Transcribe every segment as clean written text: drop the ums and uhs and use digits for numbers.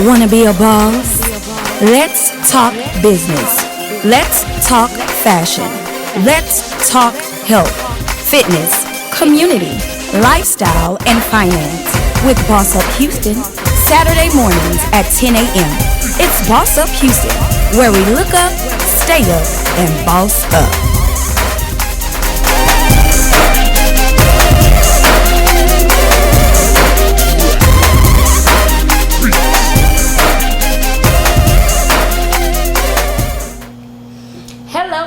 Wanna be a boss? Let's talk business. Let's talk fashion. Let's talk health, fitness, community, lifestyle, and finance. With Boss Up Houston, Saturday mornings at 10 a.m. It's Boss Up Houston, where we look up, stay up, and boss up.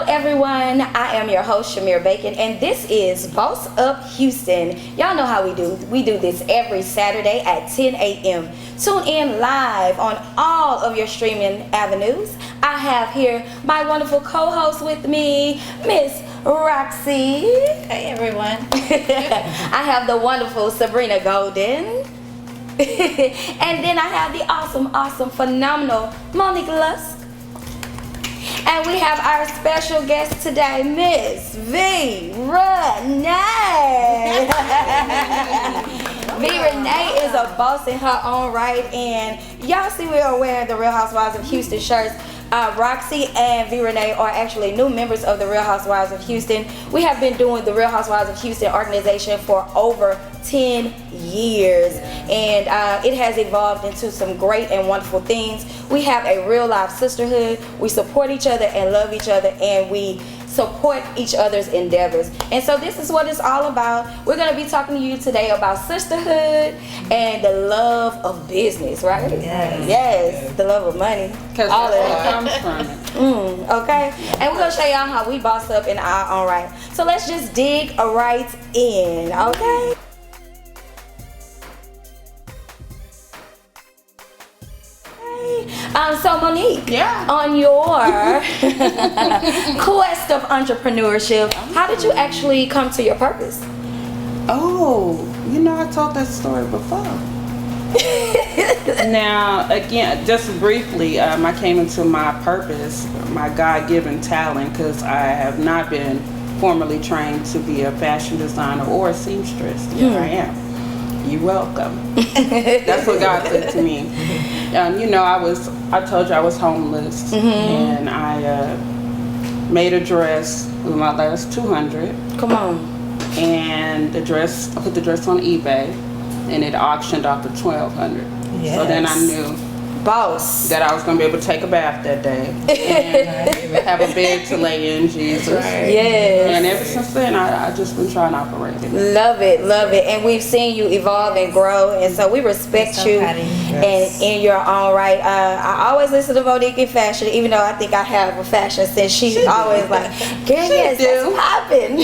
Everyone, I am your host CHIMERE Bacon, and this is Boss Up Houston. Y'all know how we do. We do this every Saturday at 10 a.m. Tune in live on all of your streaming avenues. I have here my wonderful co-host with me, Miss ROXIE. Hey everyone. I have the wonderful SABRINA Golden. And then I have the awesome, phenomenal Monique Lusk. And we have our special guest today, Miss V. Renee. V. Renee is a boss in her own right, and y'all see we are wearing the Real Housewives of Houston shirts. ROXIE and V. Renee are actually new members of the Real Housewives of Houston. We have been doing the Real Housewives of Houston organization for over 10 years, and it has evolved into some great and wonderful things. We have a real life sisterhood. We support each other and love each other, and we support each other's endeavors. And so this is what it's all about. We're going to be talking to you today about sisterhood and the love of business, right? Yes, the love of money. Because all of it comes from it. Okay, and we're going to show y'all how we boss up in our own right. So let's just dig right in, okay? So Monique, on your quest of entrepreneurship, how did you actually come to your purpose? Oh, I told that story before. Now, again, just briefly, I came into my purpose, my God-given talent, because I have not been formally trained to be a fashion designer or a seamstress. Here I am. You're welcome. That's what God said to me. I told you I was homeless, and I made a dress with my last 200. Come on. And I put the dress on eBay, and it auctioned off to 1,200. Yes. So then I knew boss that I was going to be able to take a bath that day and have a bed to lay in, Jesus. Right. Yes. And ever since then, I just been trying to operate it. Love it. And we've seen you evolve and grow, and so we respect you and in your own right. I always listen to Monique in fashion, even though I think I have a fashion sense. She's always like, girl, yes, that's popping.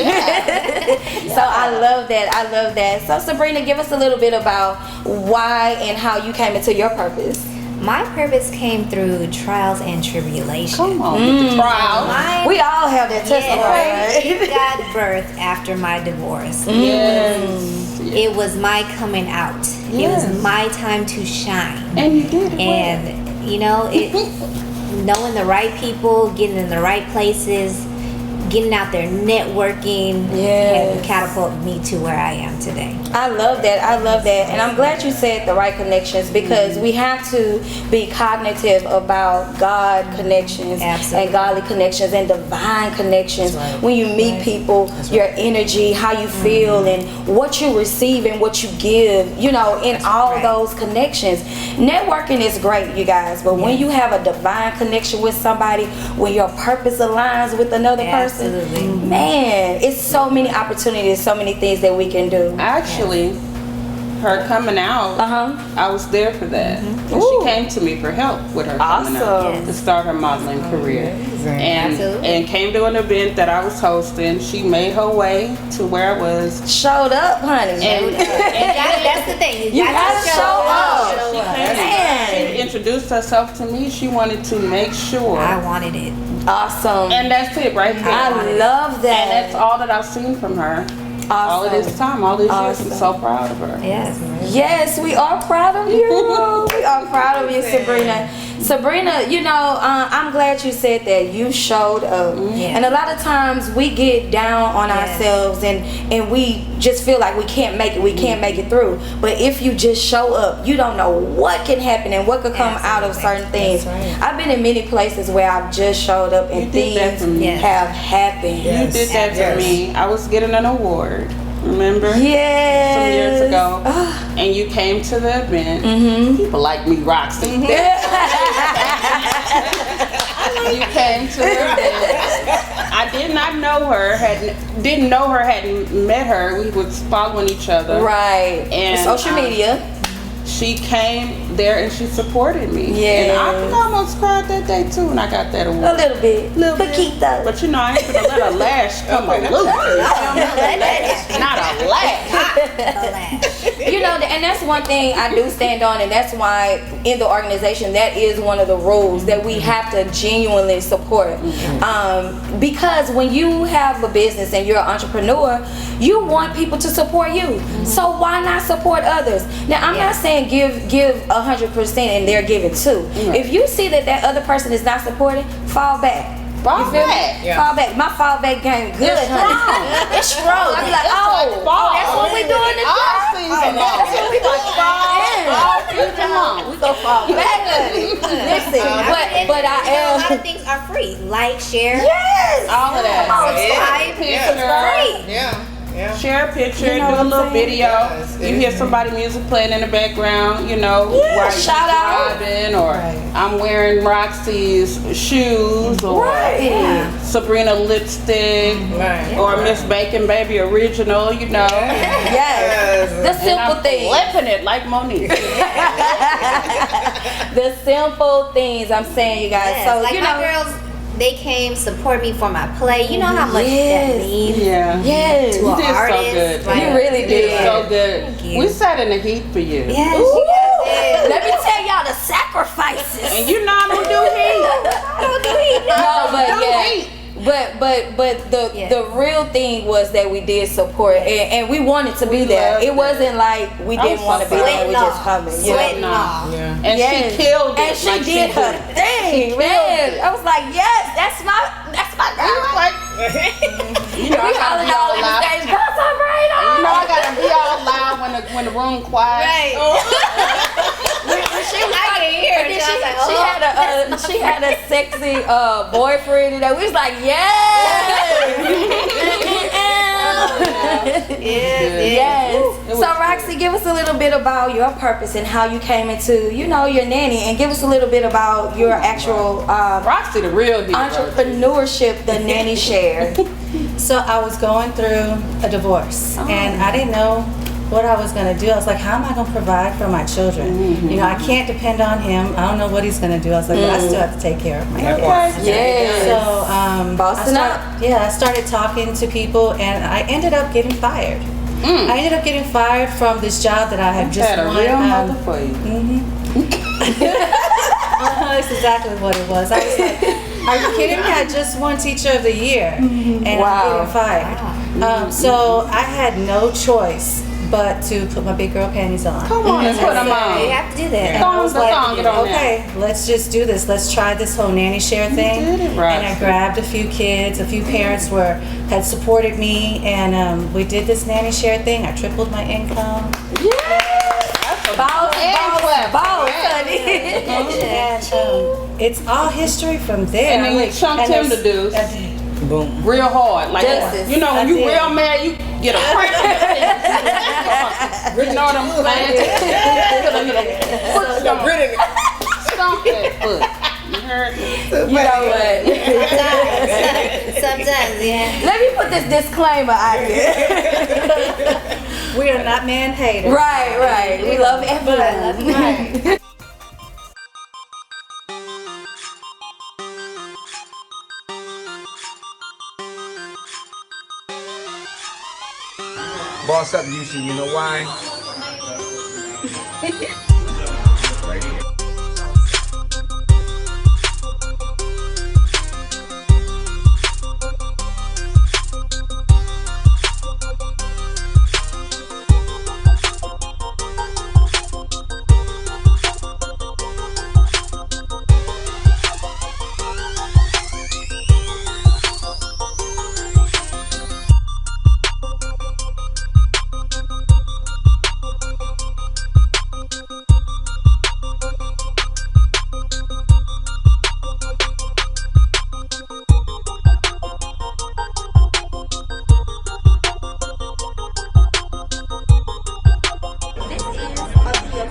So I love that. So Sabrina, give us a little bit about why and how you came into your purpose. My purpose came through trials and tribulations. Come on, the trials. We all have that testimony. It got birth after my divorce. It was my coming out. It was my time to shine. And you did it. And knowing the right people, getting in the right places, getting out there networking, and catapult me to where I am today. I love that. And I'm glad you said the right connections, because we have to be cognitive about God connections and godly connections and divine connections. When you meet people, your energy, how you feel, and what you receive and what you give, in all those connections. Networking is great, you guys, but when you have a divine connection with somebody, when your purpose aligns with another person, man, it's so many opportunities, so many things that we can do. Actually, her coming out, I was there for that. And she came to me for help with her coming out to start her modeling career. And came to an event that I was hosting. She made her way to where I was. Showed up, honey. And that's the thing. You gotta show up. She introduced herself to me. She wanted to make sure I wanted it. Awesome. And that's it right there. I love that. And that's all that I've seen from her. All of this time, all these years. I'm so proud of her. Yes. Yes, we are proud of you. We are proud of you, Sabrina. Sabrina, you know, I'm glad you said that you showed up. And a lot of times we get down on ourselves and we just feel like we can't make it, we can't make it through. But if you just show up, you don't know what can happen and what could come out of certain things. I've been in many places where I've just showed up and things have happened. You did that for me. I was getting an award. Remember? Yes. Some years ago. And you came to the event. People like me, Roxie. You came to the event. I did not know her, hadn't met her. We was following each other. Right. And social media. She came there and she supported me. Yeah. And I almost cried that day too when I got that award. A little bit. Poquito. But you know, I ain't gonna let a lash come loose. Not a lash. You know, and that's one thing I do stand on, and that's why in the organization that is one of the rules that we have to genuinely support. Because when you have a business and you're an entrepreneur, you want people to support you. So why not support others? Now I'm not saying give 100% and they're giving too. If you see that other person is not supporting, fall back. Fall back. Fall back. My fall back game good, honey. It's strong. I'm like, that's what we doing today. That's what we doing. We gonna fall back, honey. Listen, but I am. A lot of things are free. Like, share. Yes. All of that. Subscribe. Yeah. Share a picture, do a little video. You hear somebody music playing in the background, you know, while shout out. driving, or I'm wearing Roxie's shoes, or Sabrina lipstick, or Miss Bacon Baby original, you know. Yes. The simple things. Flipping it like Monique. The simple things. I'm saying, you guys. So like you my know, girls, they came support me for my play. You know how much that means. Yes. To You an did artist. so good. Like, You really did. So good. Thank you. We sat in the heat for you. Yes, Ooh. you guys did. Let me tell y'all the sacrifices. And you know I don't do heat. No, but the real thing was that we did support and we wanted to be there. It wasn't like we didn't want to be there. We just coming. Sweating off. And she killed it. And she like did her thing, man. I was like, yes, that's my girl. Like, you know, I gotta be all loud. You know, I gotta be all loud when the room quiet. Right. She was I can hear it. she had a sexy boyfriend, and we was like, yes. Yes. So Roxie, give us a little bit about your purpose and how you came into, you know, your nanny, and give us a little bit about your actual Roxie, the real hero. entrepreneurship, the nanny share. So I was going through a divorce and I didn't know what I was going to do. I was like, how am I going to provide for my children? You know, I can't depend on him. I don't know what he's going to do. I was like, but I still have to take care of my kids. Yes. So I started talking to people and I ended up getting fired. I ended up getting fired from this job that I had just Had a won. real mother for you. That's exactly what it was. I was like, are you kidding me? I just won Teacher of the Year and I'm getting fired. So I had no choice but to put my big girl panties on. Come on, let's put them on. You have to do that. And I was like, get on okay, let's just do this. Let's try this whole nanny share thing. did it, Roxie. And I grabbed a few kids. A few parents had supported me, and we did this nanny share thing. I tripled my income. Balls, honey. And it's all history from there. And then you chunked him to do. Boom. Real hard. Like, you know, when you real mad, you get a crank. You know what I'm saying? Stomp that foot. You heard me? You know what? Sometimes, yeah. Let me put this disclaimer out here. We are not man haters. Right. We love everyone. Boss up, usually, you know why? Right here.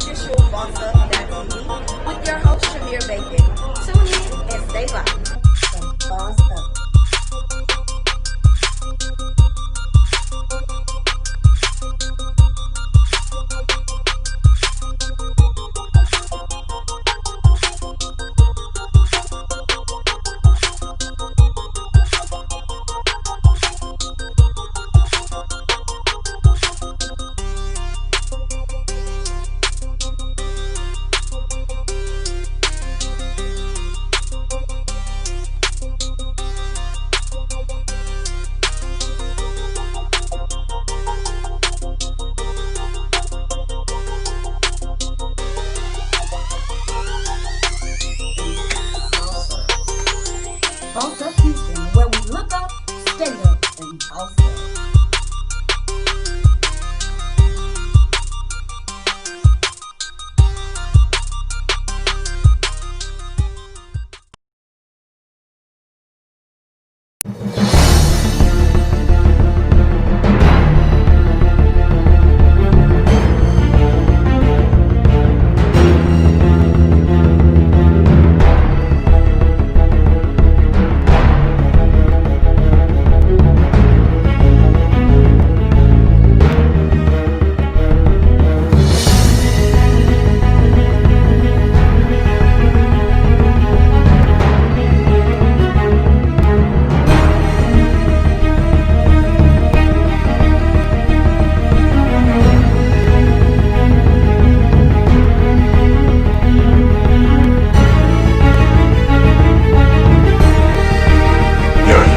official Boss Up TV with your host, CHIMERE Bacon. Tune in and stay locked. Boss Up. Boss Up Houston, where we look up, stay up, and boss up.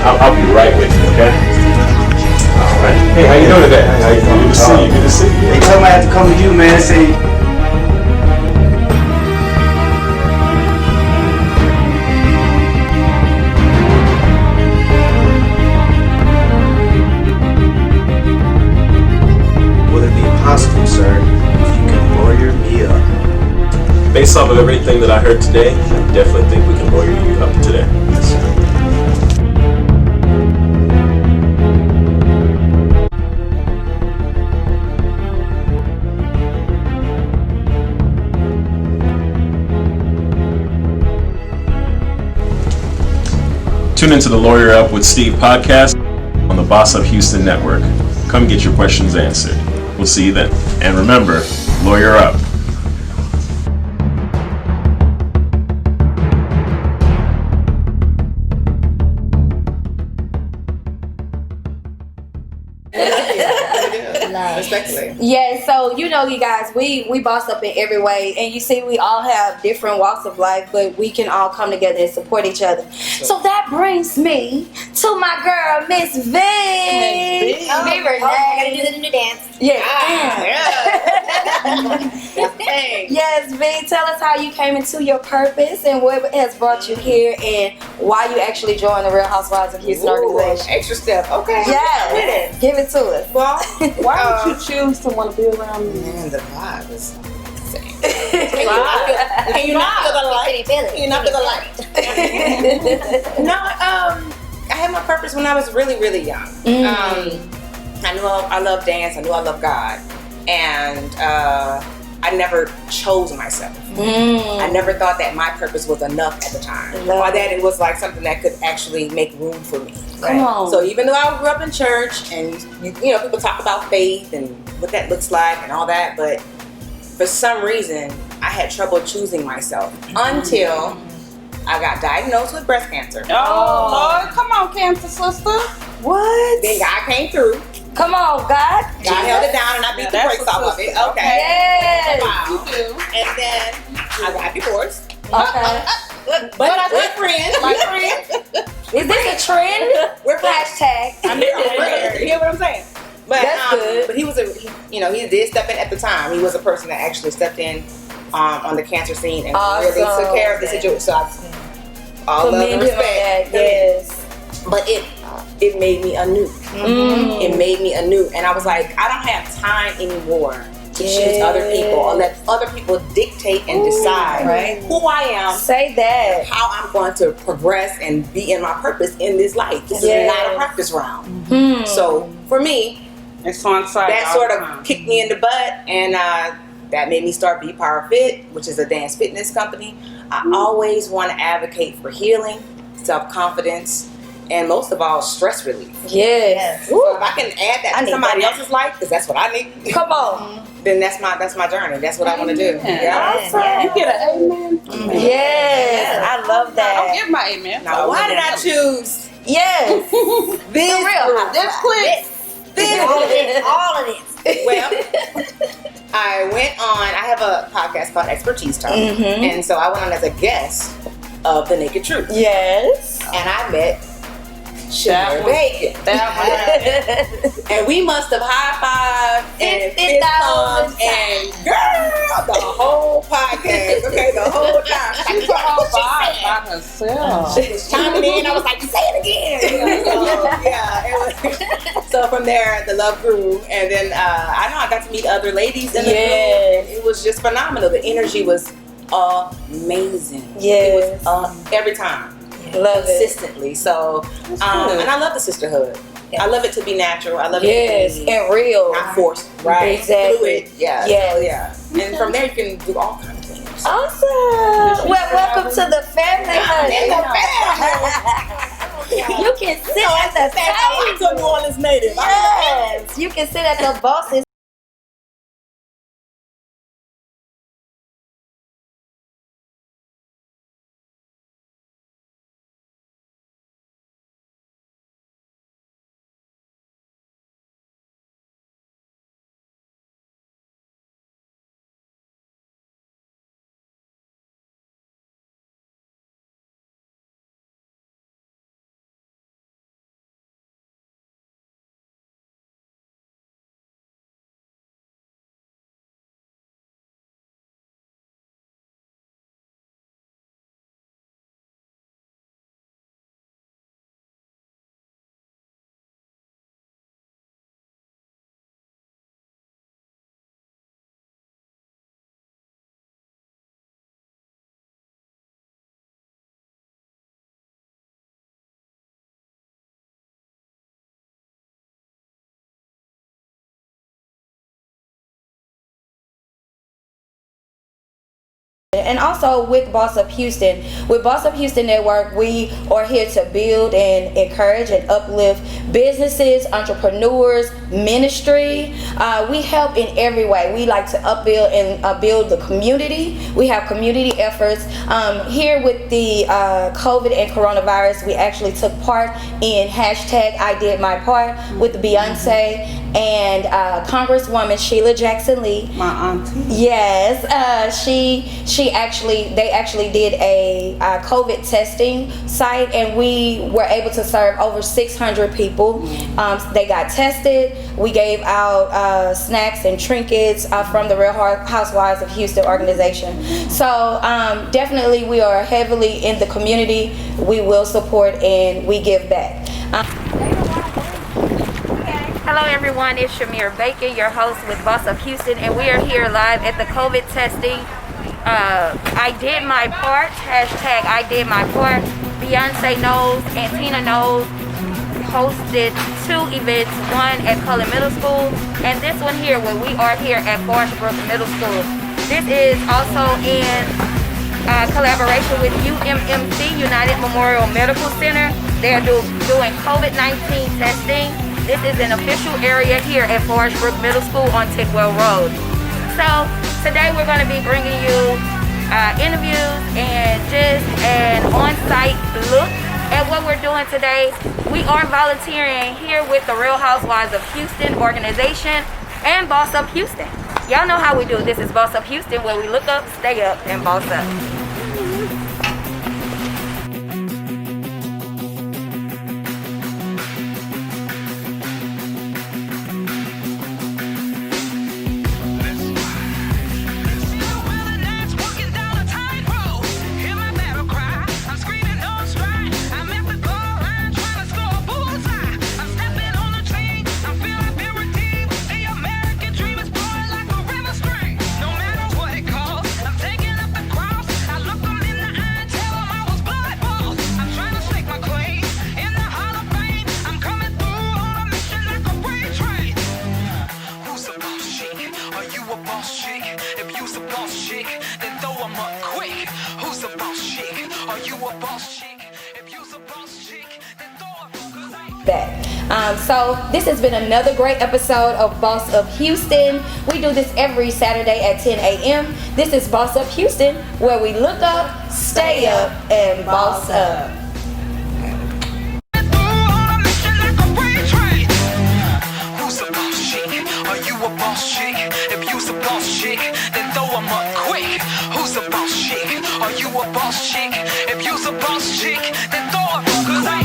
I'll be right with you, okay? All right. Hey, how you doing today? How you doing? Good to see you. Good to see you. They told me I had to come to you, man, and say, will it be possible, sir, if you can lawyer me up? Based off of everything that I heard today, I definitely think we can lawyer you up today. Yes, sir. Tune into the Lawyer Up with Steve podcast on the Boss Up Houston network. Come get your questions answered. We'll see you then. And remember, Lawyer Up. Respectfully. Yeah, so you know, you guys, we boss up in every way, and you see, we all have different walks of life, but we can all come together and support each other. So that brings me to my girl, Miss V. V Renee. I gotta do the new dance. Yes. Hey. Yes, V. Tell us how you came into your purpose and what has brought you here, and why you actually joined the Real Housewives of Houston organization. Extra step. Okay. Yeah. Give it to us. Well, Why would you choose to want to be around me? man, the vibe is insane. Can you not feel the light? Can you not feel the light? No, I had my purpose when I was really, really young. I knew I loved dance. I knew I loved God, and I never chose myself. I never thought that my purpose was enough at the time, or that it was like something that could actually make room for me. Come on. So even though I grew up in church, and you know, people talk about faith and what that looks like and all that, but for some reason I had trouble choosing myself until I got diagnosed with breast cancer. Oh, Lord, come on, cancer sister. What? Then God came through. Come on, God. God held it down, and I beat the Now, brakes off of it. Okay. Yes. Wow. You do. And then I got divorced. Okay. But we're friends. My friends. Is this a trend? We're friends. Hashtag. I'm friends. You hear what I'm saying? But That's good. But he was he did step in at the time. He was a person that actually stepped in on the cancer scene and really took care of the situation. So all love and respect. Yes. But it made me anew. It made me anew, and I was like, I don't have time anymore to choose other people or let other people dictate and decide who I am. Say that. How I'm going to progress and be in my purpose in this life. This is not a practice round. So for me, it's on site. that sort of kicked me in the butt, and that made me start Be Power Fit, which is a dance fitness company. I always want to advocate for healing, self-confidence, and most of all, stress relief. Yes. So if I can add that to somebody else's life, because that's what I need. Come on. Then that's my journey. That's what I want to do. Yeah. Awesome. You get an amen. Yes, I love that. I'll give my amen. Now, why did I choose Yes. this? This clip. All of this. Well, I went on. I have a podcast called Expertise Talk, and so I went on as a guest of The Naked Truth. Yes. And I met CHIMERE Bacon. And we must have high-fived and fist pumped and girl, the whole podcast. Okay, the whole time. She by herself. She was chiming in. I was like, say it again. So from there, the love grew. And then I got to meet other ladies in the group. And it was just phenomenal. The energy was amazing. Yes. It was every time. Love consistently. So, and I love the sisterhood. Yes. I love it to be natural. I love Yes, it to be and real. not forced. Right. Exactly. Fluid. Yeah. Yes. So, yeah. And from there, you can do all kinds of things. Awesome. Well, welcome to the family, honey. You can sit at the table. I'm New Orleans native. Yes. You can sit at the boss's. And also with Boss Up Houston. With Boss Up Houston Network, we are here to build and encourage and uplift businesses, entrepreneurs, ministry. We help in every way. We like to upbuild and build the community. We have community efforts. Here with the COVID and coronavirus, we actually took part in hashtag I Did My Part with Beyonce and Congresswoman Sheila Jackson Lee. My auntie. Yes, they actually did a COVID testing site, and we were able to serve over 600 people. They got tested. We gave out snacks and trinkets from the Real Housewives of Houston organization. So definitely we are heavily in the community. We will support and we give back. Hello everyone, it's CHIMERE Bacon, your host with Boss Up Houston, and we are here live at the COVID testing. I did my part, hashtag I did my part. Beyonce knows and Tina knows hosted 2 events, one at Cullen Middle School and this one here where we are here at Forest Brook Middle School. This is also in collaboration with UMMC, United Memorial Medical Center. They're doing COVID-19 testing. This is an official area here at Forest Brook Middle School on Tickwell Road. So today we're going to be bringing you interviews and just an on-site look at what we're doing today. We are volunteering here with the Real Housewives of Houston organization and Boss Up Houston. Y'all know how we do. This is Boss Up Houston, where we look up, stay up, and boss up. No matter what it costs, I'm taking up the cross. I boss chick? If you's a boss chick, then throw 'em up quick. Who's a boss chick? Are you a boss chick? If you's a boss chick, then throw 'em up back. So this has been another great episode of Boss Up Houston. We do this every Saturday at 10 a.m. This is Boss Up Houston, where we look up, stay up, and boss up. Who's a boss chick? Are you a boss chick? If you's a boss chick, then throw 'em up quick. Who's a boss chick? Are you a boss chick? If you's a boss chick, then throw 'em up. 'Cause I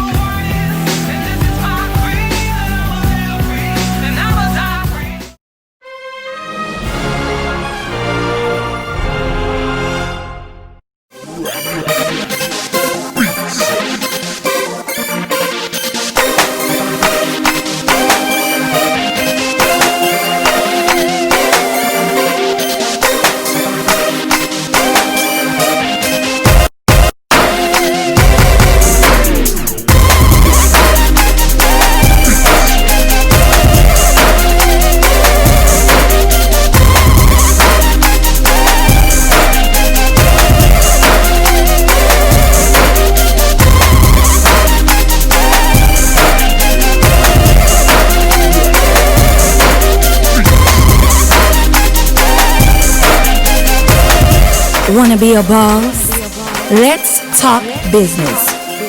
Wanna be a boss? Let's talk business.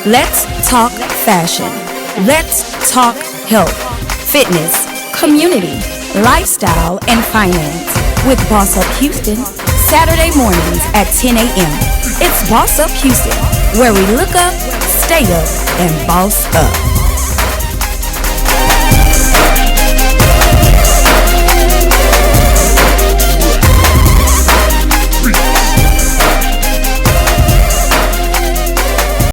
Let's talk fashion. Let's talk health, fitness, community, lifestyle, and finance. With Boss Up Houston, Saturday mornings at 10 a.m. It's Boss Up Houston, where we look up, stay up, and boss up.